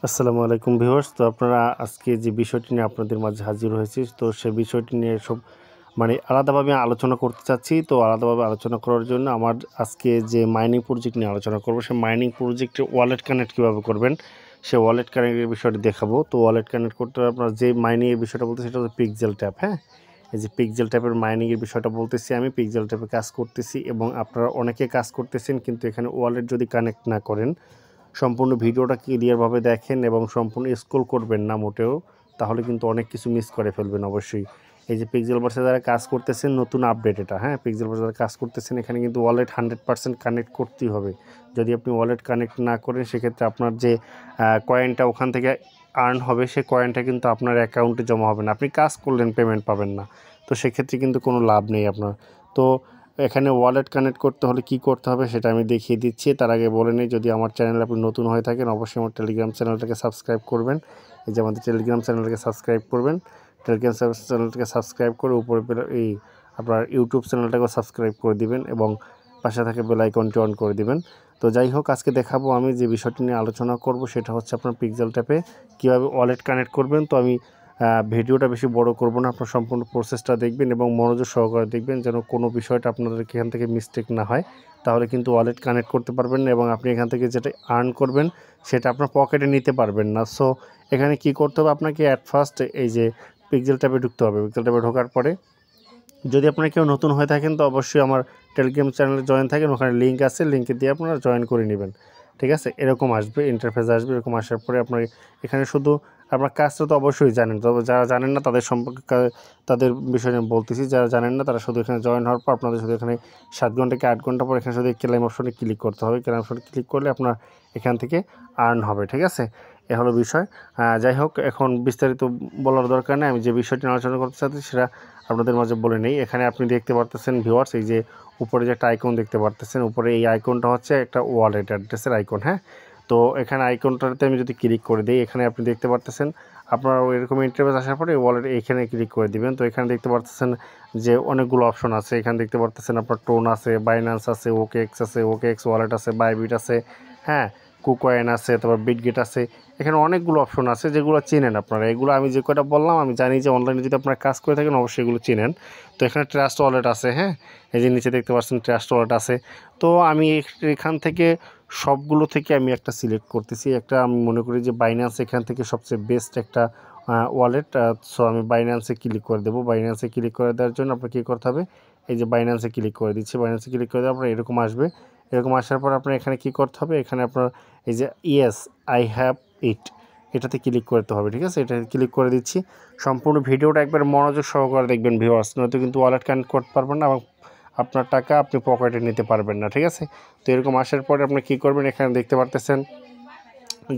আসসালামু আলাইকুম ভিউয়ার্স। তো আপনারা আজকে যে বিষয়টি নিয়ে আপনাদের মাঝে হাজির হয়েছি, তো সেই বিষয়টি নিয়ে আলাদাভাবে আলোচনা করতে চাচ্ছি। তো আলাদাভাবে আলোচনা করার জন্য আমার আজকে যে মাইনিং প্রজেক্ট নিয়ে আলোচনা করব, সেই মাইনিং প্রজেক্টের ওয়ালেট কানেক্ট কীভাবে করবেন, সেই ওয়ালেট কানেক্টের বিষয়টি দেখাবো। তো ওয়ালেট কানেক্ট করতে আপনার যে মাইনিংয়ের বিষয়টা বলতে, সেটা হচ্ছে পিক্সেল ট্যাপ। হ্যাঁ, এই যে পিক্সেল ট্যাপের মাইনিংয়ের বিষয়টা বলতেছি, আমি পিক্সেল ট্যাপে কাজ করতেছি এবং আপনারা অনেকে কাজ করতেছেন, কিন্তু এখানে ওয়ালেট যদি কানেক্ট না করেন, সম্পূর্ণ ভিডিওটা ক্লিয়ারভাবে দেখেন এবং সম্পূর্ণ স্ক্রল করবেন না মোটেও, তাহলে কিন্তু অনেক কিছু মিস করে ফেলবেন অবশ্যই। এই যে পিক্সেলভার্সে যারা কাজ করতেছেন, নতুন আপডেট এটা, হ্যাঁ, পিক্সেলভার্সে যারা কাজ করতেছেন, এখানে কিন্তু ওয়ালেট 100% কানেক্ট করতেই হবে। যদি আপনি ওয়ালেট কানেক্ট না করেন, সেক্ষেত্রে আপনার যে কয়েনটা ওখান থেকে আর্ন হবে, সেই কয়েনটা কিন্তু আপনার অ্যাকাউন্টে জমা হবে না। আপনি কাজ করলেন, পেমেন্ট পাবেন না, তো সেক্ষেত্রে কিন্তু কোনো লাভ নেই আপনার। তো এখানে ওয়ালেট কানেক্ট করতে হলে কি করতে হবে সেটা আমি দেখিয়ে দিচ্ছি। তার আগে বলে নিই, যদি আমার চ্যানেলে আপনি নতুন হয়ে থাকেন, অবশ্যই আমার টেলিগ্রাম চ্যানেলটাকে সাবস্ক্রাইব করবেন। এই যে আমাদের টেলিগ্রাম চ্যানেলটাকে সাবস্ক্রাইব করবেন। টেলিগ্রাম চ্যানেলটাকে সাবস্ক্রাইব করে উপরে এই আপনার ইউটিউব চ্যানেলটাকেও সাবস্ক্রাইব করে দিবেন এবং পাশে থাকে বেল আইকনটি অন করে দিবেন। তো যাই হোক, আজকে দেখাবো আমি যে বিষয়টি নিয়ে আলোচনা করব, সেটা হচ্ছে আপনার পিক্সেল ট্যাপে কীভাবে ওয়ালেট কানেক্ট করবেন। তো আমি ভিডিওটা বেশি বড় করব না, আপনার সম্পূর্ণ প্রসেসটা দেখবেন এবং মনোযোগ সহকারে দেখবেন, যেন কোনো বিষয়টা আপনাদের এখান থেকে মিস্টেক না হয়। তাহলে কিন্তু ওয়ালেট কানেক্ট করতে পারবেন না এবং আপনি এখান থেকে যেটা আর্ন করবেন, সেটা আপনার পকেটে নিতে পারবেন না। সো এখানে কি করতে হবে আপনাকে, অ্যাট ফার্স্ট এই যে পিক্সেল ট্যাপে ঢুকতে হবে। পিক্সেল ট্যাপে ঢোকার পরে, যদি আপনারা কেউ নতুন হয়ে থাকেন, তো অবশ্যই আমার টেলিগ্রাম চ্যানেলে জয়েন থাকেন, ওখানে লিঙ্ক আছে, লিঙ্কে দিয়ে আপনারা জয়েন করে নেবেন। ঠিক আছে, এরকম আসবে, ইন্টারফেস আসবে। এরকম আসার পরে আপনার এখানে শুধু আপনার কাজটা তো অবশ্যই জানেন, তবে যারা জানেন না তাদের সম্পর্কে তাদের বিষয়ে আমি বলতেছি। যারা জানেন না তারা শুধু এখানে জয়েন হওয়ার পর আপনাদের শুধু এখানে 7 ঘন্টা কি 8 ঘন্টা পর এখানে শুধু ক্লেম অপশনে ক্লিক করতে হবে। ক্লেম অপশনে ক্লিক করলে আপনার এখান থেকে আর্ন হবে। ঠিক আছে, এ হলো বিষয়। যাই হোক, এখন বিস্তারিত বলার দরকার নেই। আমি যে বিষয়টি আলোচনা করতে চাচ্ছি সেটা আপনাদের মাঝে বলে নেই। এখানে আপনি দেখতে পারতেছেন ভিউয়ার্স, এই যে উপরে যে একটা আইকন দেখতে পারতেছেন, উপরে এই আইকনটা হচ্ছে একটা ওয়ালেট অ্যাড্রেসের আইকন। হ্যাঁ, তো এখানে আইকনটাতে আমি যদি ক্লিক করে দিই, এখানে আপনি দেখতে পারতেছেন আপনার এরকম ইন্টারফেস আসার পরে ওয়ালেট এইখানে ক্লিক করে দিবেন। তো এখানে দেখতে পারতেছেন যে অনেকগুলো অপশন আছে। এখানে দেখতে পারতেছেন আপনার টোন আছে, বাইন্যান্স আছে, ওকেএক্স আছে, ওকেএক্স ওয়ালেট আছে, বাইবিট আছে, হ্যাঁ, কুকয়েন আছে, তারপর বিটগেট আছে। এখানে অনেকগুলো অপশন আছে যেগুলো চেনেন আপনারা। এগুলো আমি যে কয়টা বললাম, আমি জানি যে অনলাইনে যদি আপনারা কাজ করে থাকেন, অবশ্যই এগুলো চেনেন। তো এখানে ট্রাস্ট ওয়ালেট আছে, হ্যাঁ, এই যে নিচে দেখতে পাচ্ছেন ট্রাস্ট ওয়ালেট আছে। তো আমি এখান থেকে সবগুলো থেকে আমি একটা সিলেক্ট করতেছি। একটা আমি মনে করি যে বাইন্যান্স এখান থেকে সবচেয়ে বেস্ট একটা ওয়ালেট। সো আমি বাইন্যান্সে ক্লিক করে দেবো। বাইন্যান্সে ক্লিক করে দেওয়ার জন্য আপনার কী করতে হবে, এই যে বাইন্যান্সে ক্লিক করে দিচ্ছি। বাইন্যান্সে ক্লিক করে দেওয়ার পর এরকম আসবে। এরকম আসার পর আপনার এখানে কী করতে হবে, এখানে আপনার এই যে ইয়েস আই হ্যাভ ইট, এটাতে ক্লিক করতে হবে। ঠিক আছে, এটা ক্লিক করে দিচ্ছি। সম্পূর্ণ ভিডিওটা একবার মনোযোগ সহকারে দেখবেন ভিউয়ার্স, নয়তো কিন্তু ওয়ালেট কানেক্ট করতে পারবেন না এবং আপনার টাকা আপনি পকেটে নিতে পারবেন না। ঠিক আছে, তো এরকম আসার পরে আপনি কী করবেন, এখানে দেখতে পারতেছেন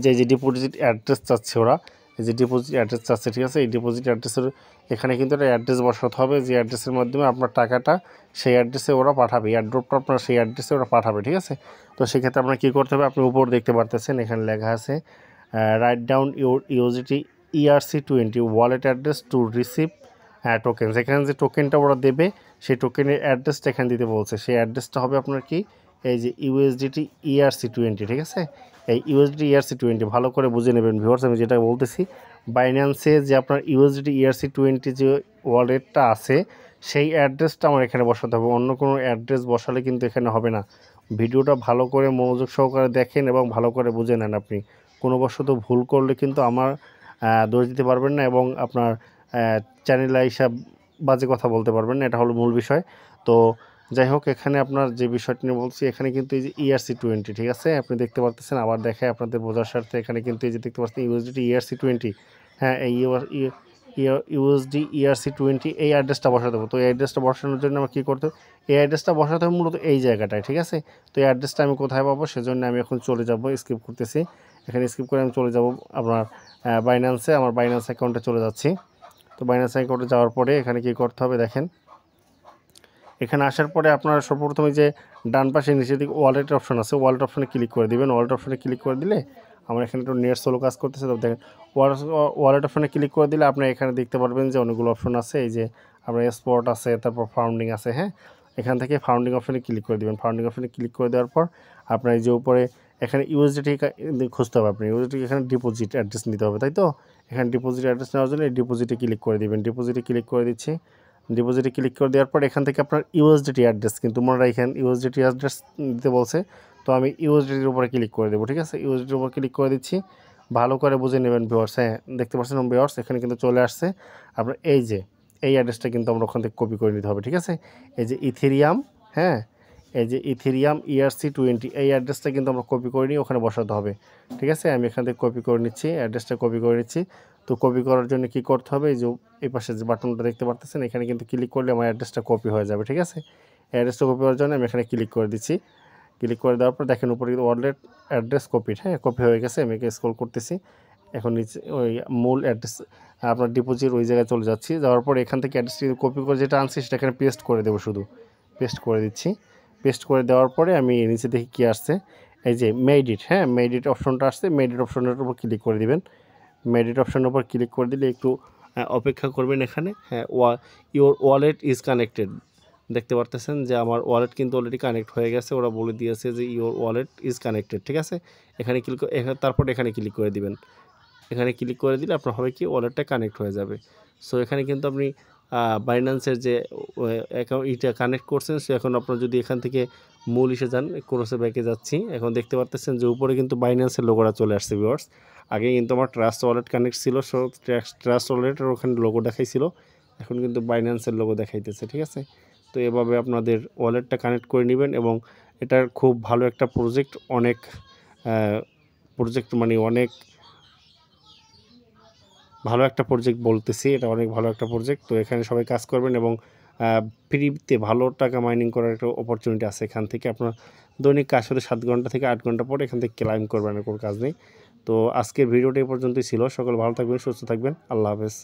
যে ডিপোজিট অ্যাড্রেস চাচ্ছে ওরা, এই যে ডিপোজিট অ্যাড্রেস চাচ্ছে। ঠিক আছে, এই ডিপোজিট অ্যাড্রেসের এখানে কিন্তু একটা অ্যাড্রেস বসাতে হবে, যে অ্যাড্রেসের মাধ্যমে আপনার টাকাটা সেই অ্যাড্রেসে ওরা পাঠাবে, এয়ারড্রপটা আপনার সেই অ্যাড্রেসে ওরা পাঠাবে। ঠিক আছে, তো সেক্ষেত্রে আপনার কী করতে হবে, আপনি উপর দেখতে পারতেছেন এখানে লেখা আছে right down your UGT ERC20 wallet address to receive token. এখানে যে টোকেনটা ওরা দেবে, সেই টোকেনের অ্যাড্রেসটা এখানে দিতে বলছে। সেই অ্যাড্রেসটা হবে আপনার কি, এই যে USDT ERC20। ঠিক আছে, এই USDT ERC20 ভালো করে বুঝে নেবেন ভিউয়ার্স। আমি যেটা বলতেছি, বাইন্যান্সে যে আপনার USDT ERC20 যে ওয়ালেটটা আছে, সেই অ্যাড্রেসটা আমার এখানে বসাতে হবে। অন্য কোনো অ্যাড্রেস বসালে কিন্তু এখানে হবে না। ভিডিওটা ভালো করে মনোযোগ সহকারে দেখেন এবং ভালো করে বুঝে নেন। আপনি কোনো বশত ভুল করলে কিন্তু আমার দোষ দিতে পারবেন না এবং আপনার চ্যানেলে হিসাব বাজে কথা বলতে পারবেন না। এটা হলো মূল বিষয়। তো যাই হোক, এখানে আপনার যে বিষয়টি নিয়ে বলছি, এখানে কিন্তু এই যে ERC20, ঠিক আছে, আপনি দেখতে পারতেছেন। আবার দেখায় আপনাদের বোঝার স্বার্থে, এখানে কিন্তু এই যে দেখতে পাচ্ছেন USDT ERC20, হ্যাঁ, এই USD ERC20 এই অ্যাড্রেসটা বসাতে হবে। তো এই অ্যাড্রেসটা বসানোর জন্য আমার কী করতে হবে, এই অ্যাড্রেসটা বসাতে হবে মূলত এই জায়গাটায়। ঠিক আছে, তো এই অ্যাড্রেসটা আমি কোথায় পাবো, সেজন্য আমি এখন চলে যাব, স্কিপ করতেছি। এখানে স্কিপ করে আমি চলে যাব আপনার বাইন্যান্সে। আমার বাইন্যান্স অ্যাকাউন্টে চলে যাচ্ছি। তো বাইন্যান্স অ্যাকাউন্টে যাওয়ার পরে এখানে কী করতে হবে দেখেন, এখানে আসার পরে আপনার সর্বপ্রথমে যে ডান পাশে নিচের দিকে ওয়ালেট অপশন আছে, ওয়ালেট অপশনে ক্লিক করে দিবেন। ওয়ালেট অপশনে ক্লিক করে দিলে, আমার এখানে একটু নেট স্লো কাজ করতেছে, তো দেখেন ওয়ালেট অপশনে ক্লিক করে দিলে আপনি এখানে দেখতে পারবেন যে অনেকগুলো অপশন আছে। এই যে আপনার স্পট আছে, তারপর ফাউন্ডিং আছে, হ্যাঁ, এখান থেকে ফাউন্ডিং অপশনে ক্লিক করে দেবেন। ফাউন্ডিং অপশনে ক্লিক করে দেওয়ার পর আপনার এই যে উপরে এখানে ইউএসডিটি খুঁজতে হবে আপনি, ইউএসডিটি এখানে ডিপোজিট অ্যাড্রেস নিতে হবে, তাই তো? এখানে ডিপোজিট অ্যাড্রেস নেওয়ার জন্য এই ডিপোজিটে ক্লিক করে দিবেন, ডিপোজিটে ক্লিক করে দিচ্ছি। ডিপোজিটে ক্লিক করে দেওয়ার পর এখান থেকে আপনার ইউএসডিটি অ্যাড্রেস কিন্তু মনে রাখেন ইউএসডিটি অ্যাড্রেস দিতে বলছে, তো আমি ইউএসডিটির উপরে ক্লিক করে দেবো, ঠিক আছে? ইউএসডিটির উপর ক্লিক করে দিচ্ছি, ভালো করে বুঝে নেবেন ভিউয়ার্স। হ্যাঁ, দেখতে পাচ্ছেন ভিউয়ার্স এখানে কিন্তু চলে আসছে আপনার এই যে এই অ্যাড্রেসটা কিন্তু আমরা ওখান থেকে কপি করে নিতে হবে, ঠিক আছে? এই যে ইথেরিয়াম, হ্যাঁ, এই যে ইথেরিয়াম ERC20 এই অ্যাড্রেসটা কিন্তু আমরা কপি করে নিয়ে ওখানে বসাতে হবে, ঠিক আছে? আমি এখান থেকে কপি করে নিচ্ছি, অ্যাড্রেসটা কপি করে নিচ্ছি। তো কপি করার জন্য কি করতে হবে, এই যে এই পাশে যে বাটনটা দেখতে পারতেছেন এখানে কিন্তু ক্লিক করলে আমার অ্যাড্রেসটা কপি হয়ে যাবে, ঠিক আছে? অ্যাড্রেসটা কপি করার জন্য আমি এখানে ক্লিক করে দিচ্ছি। ক্লিক করে দেওয়ার পর দেখেন উপরে কিন্তু ওয়ালেট অ্যাড্রেস কপিড, হ্যাঁ, কপি হয়ে গেছে। আমি একে স্ক্রল করতেছি, এখন নিচে ওই মূল অ্যাড্রেস আপনার ডিপোজিট ওই জায়গায় চলে যাচ্ছি। যাওয়ার পর এখান থেকে অ্যাড্রেসটি কপি করে যেটা আনছি সেটা এখানে পেস্ট করে দেবো, শুধু পেস্ট করে দিচ্ছি। পেস্ট করে দেওয়ার পরে আমি নিচে দেখি কী আসছে, এই যে মেডিট, হ্যাঁ, মেডিট অপশনটা আসছে, মেডিট অপশনের উপর ক্লিক করে দিবেন। মেডিট অপশনের উপর ক্লিক করে দিলে একটু অপেক্ষা করবেন এখানে। হ্যাঁ, ইওর ওয়ালেট ইজ কানেক্টেড, দেখতে পারতেছেন যে আমার ওয়ালেট কিন্তু অলরেডি কানেক্ট হয়ে গেছে, ওরা বলে দিয়েছে যে ইওর ওয়ালেট ইজ কানেক্টেড, ঠিক আছে? এখানে ক্লিক তারপর এখানে ক্লিক করে দিবেন। এখানে ক্লিক করে দিলে আপনার হবে কি ওয়ালেটটা কানেক্ট হয়ে যাবে। সো এখানে কিন্তু আপনি বাইন্যান্সের যে অ্যাকাউন্ট এটা কানেক্ট করছেন, সো এখন আপনার যদি এখান থেকে মূল ইসে যান, ক্রোসে ব্যাকে যাচ্ছি, এখন দেখতে পারতেছেন যে উপরে কিন্তু বাইন্যান্সের লোগোটা চলে আসছে ভিউয়ার্স। আগে কিন্তু আমার ট্রাস্ট ওয়ালেট কানেক্ট ছিল, সো ট্রাস্ট ওয়ালেটের ওখানে লোগো দেখাইছিল, এখন কিন্তু বাইন্যান্সের লোগো দেখাইতেছে, ঠিক আছে? তো এভাবে আপনাদের ওয়ালেটটা কানেক্ট করে নেবেন এবং এটার খুব ভালো একটা প্রজেক্ট, অনেক প্রজেক্ট মানে অনেক ভালো একটা প্রজেক্ট বলতেছি, এটা অনেক ভালো একটা প্রজেক্ট। তো এখানে সবাই কাজ করবেন এবং ফ্রিতে ভালো টাকা মাইনিং করার একটা অপরচুনিটি আছে এখান থেকে। আপনার দৈনিক কাজ হলে 7 ঘন্টা থেকে 8 ঘন্টা পরে এখান থেকে ক্লাইম করবেন, কোনো কাজ নেই। তো আজকের ভিডিওটা এই পর্যন্তই ছিল। সকলে ভালো থাকবেন, সুস্থ থাকবেন, আল্লাহ হাফেজ।